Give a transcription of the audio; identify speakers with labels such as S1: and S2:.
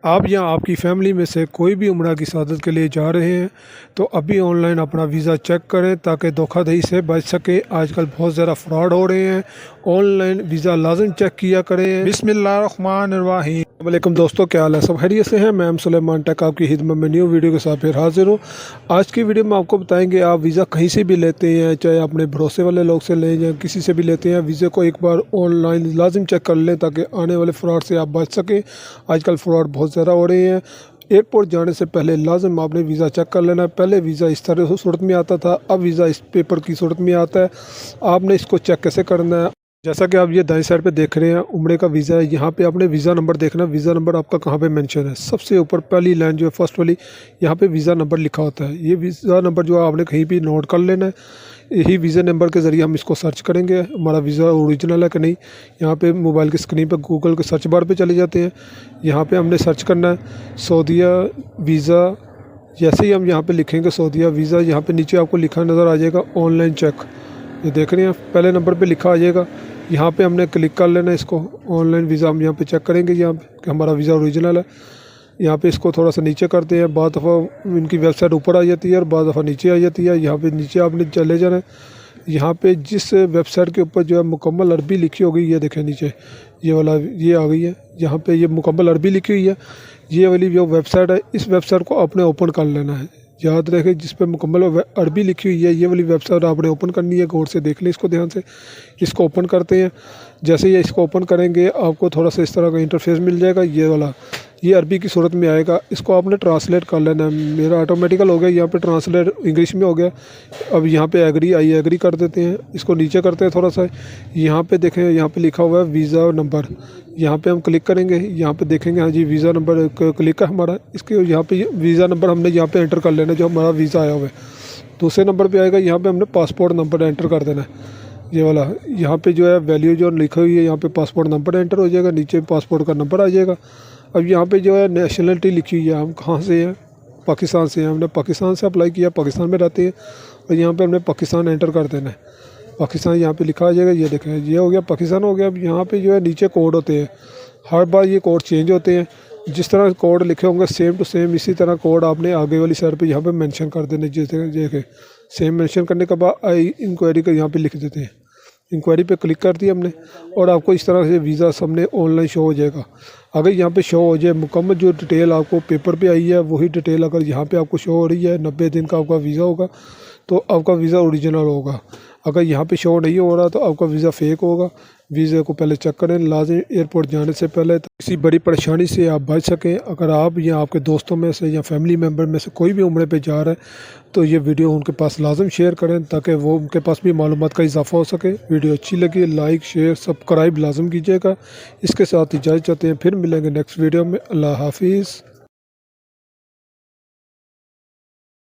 S1: आप या आपकी फ़ैमिली में से कोई भी उम्रा की सआदत के लिए जा रहे हैं तो अभी ऑनलाइन अपना वीज़ा चेक करें ताकि धोखाधड़ी से बच सके। आजकल बहुत ज़्यादा फ्रॉड हो रहे हैं। ऑनलाइन वीज़ा लाजम चेक किया करें। बिस्मिल्लाहिर्रहमानिर्रहीम। वालेकुम दोस्तों, क्या हाल है? सब खैरियत से हैं? मैं सुलेमान टेक आपकी खिदमत में न्यू वीडियो के साथ फिर हाजिर हूँ। आज की वीडियो में आपको बताएंगे आप वीज़ा कहीं से भी लेते हैं, चाहे अपने भरोसे वाले लोग से लें या किसी से भी लेते हैं, वीज़े को एक बार ऑनलाइन लाजिम चेक कर लें ताकि आने वाले फ्रॉड से आप बच सकें। आजकल फ्रॉड बहुत ज़्यादा हो रहे हैं। एयरपोर्ट जाने से पहले लाजम आपने वीज़ा चेक कर लेना है। पहले वीज़ा इस तरह से सूरत में आता था, अब वीज़ा इस पेपर की सूरत में आता है। आपने इसको चेक कैसे करना है? जैसा कि आप ये दाएं साइड पे देख रहे हैं, उम्रे का वीज़ा है। यहाँ पे आपने वीज़ा नंबर देखना। वीज़ा नंबर आपका कहाँ पे मेंशन है? सबसे ऊपर पहली लाइन जो है फर्स्ट वाली, यहाँ पे वीज़ा नंबर लिखा होता है। ये वीज़ा नंबर जो है आपने कहीं भी नोट कर लेना है। यही वीज़ा नंबर के ज़रिए हम इसको सर्च करेंगे हमारा वीज़ा ओरिजिनल है कि नहीं। यहाँ पे मोबाइल की स्क्रीन पर गूगल के सर्च बार पे चले जाते हैं। यहाँ पे हमने सर्च करना है सऊदीया वीज़ा। जैसे ही हम यहाँ पे लिखेंगे सऊदीया वीज़ा, यहाँ पे नीचे आपको लिखा नज़र आ जाएगा ऑनलाइन चेक। ये देख रहे हैं, पहले नंबर पे लिखा आ जाएगा। यहाँ पे हमने क्लिक कर लेना है इसको। ऑनलाइन वीज़ा हम यहाँ पे चेक करेंगे यहाँ पे कि हमारा वीज़ा ओरिजिनल है। यहाँ पे इसको थोड़ा सा नीचे करते हैं। बाद दफ़ा इनकी वेबसाइट ऊपर आ जाती है और बाद दफ़ा नीचे आ जाती है। यहाँ पे नीचे आपने चले जाना है। यहाँ पे जिस वेबसाइट के ऊपर जो है मुकम्मल अरबी लिखी होगी, ये देखें नीचे ये वाला ये आ गई है। यहाँ पे ये मुकम्मल अरबी लिखी हुई है। ये वाली जो वेबसाइट है, इस वेबसाइट को आपने ओपन कर लेना है। याद रखें, जिस पे मुकम्मल अरबी लिखी हुई है, ये वाली वेबसाइट आपने ओपन करनी है। गौर से देख लें इसको ध्यान से। इसको ओपन करते हैं। जैसे ही इसको ओपन करेंगे आपको थोड़ा सा इस तरह का इंटरफेस मिल जाएगा। ये वाला ये अरबी की सूरत में आएगा। इसको आपने ट्रांसलेट कर लेना है। मेरा ऑटोमेटिकल हो गया, यहाँ पे ट्रांसलेट इंग्लिश में हो गया। अब यहाँ पे एग्री आई एग्री कर देते हैं। इसको नीचे करते हैं थोड़ा सा। यहाँ पे देखें, यहाँ पे लिखा हुआ है वीज़ा नंबर। यहाँ पे हम क्लिक करेंगे। यहाँ पे देखेंगे, हाँ जी वीज़ा नंबर क्लिक है हमारा। इसके यहाँ पे वीज़ा नंबर हमने यहाँ पे एंटर कर लेना है जो हमारा वीज़ा आया हुआ है। दूसरे नंबर पे आएगा, यहाँ पे हमने पासपोर्ट नंबर एंटर कर देना है। ये वाला यहाँ पे जो है वैल्यू जो लिखी हुई है, यहाँ पे पासपोर्ट नंबर एंटर हो जाएगा। नीचे पासपोर्ट का नंबर आ जाएगा। अब यहाँ पे जो है नेशनलिटी लिखी हुई है, हम कहाँ से हैं, पाकिस्तान से हैं। हमने पाकिस्तान से अप्लाई किया, पाकिस्तान में रहते हैं। और यहाँ पे हमने पाकिस्तान एंटर कर देना है। पाकिस्तान यहाँ पे लिखा आ जाएगा। ये देखें, ये हो गया पाकिस्तान हो गया। अब यहाँ पे जो है नीचे कोड होते हैं। हर बार ये कोड चेंज होते हैं। जिस तरह कोड लिखे होंगे सेम टू सेम इसी तरह कोड आपने आगे वाली साइड पे यहाँ पे मेंशन कर देने। जैसे देखें, सेम मेंशन करने के बाद आई इंक्वायरी का यहाँ पे लिख देते हैं। इंक्वायरी पे क्लिक कर दिया हमने और आपको इस तरह से वीज़ा सामने ऑनलाइन शो हो जाएगा। अगर यहाँ पे शो हो जाए मुकम्मल जो डिटेल आपको पेपर पे आई है, वही डिटेल अगर यहाँ पे आपको शो हो रही है, 90 दिन का आपका वीज़ा होगा तो आपका वीज़ा ओरिजिनल होगा। अगर यहाँ पे शो नहीं हो रहा तो आपका वीज़ा फेक होगा। वीज़े को पहले चेक करें लाजिम एयरपोर्ट जाने से पहले, तो किसी बड़ी परेशानी से आप बच सकें। अगर आप या आपके दोस्तों में से या फैमिली मेम्बर में से कोई भी उम्रे पे जा रहा है तो ये वीडियो उनके पास लाजिम शेयर करें ताकि वो उनके पास भी मालूमात का इजाफ़ा हो सके। वीडियो अच्छी लगी लाइक शेयर सब्सक्राइब लाजिम कीजिएगा। इसके साथ इजाज़त चाहते हैं, फिर मिलेंगे नेक्स्ट वीडियो में। अल्लाह हाफिज़।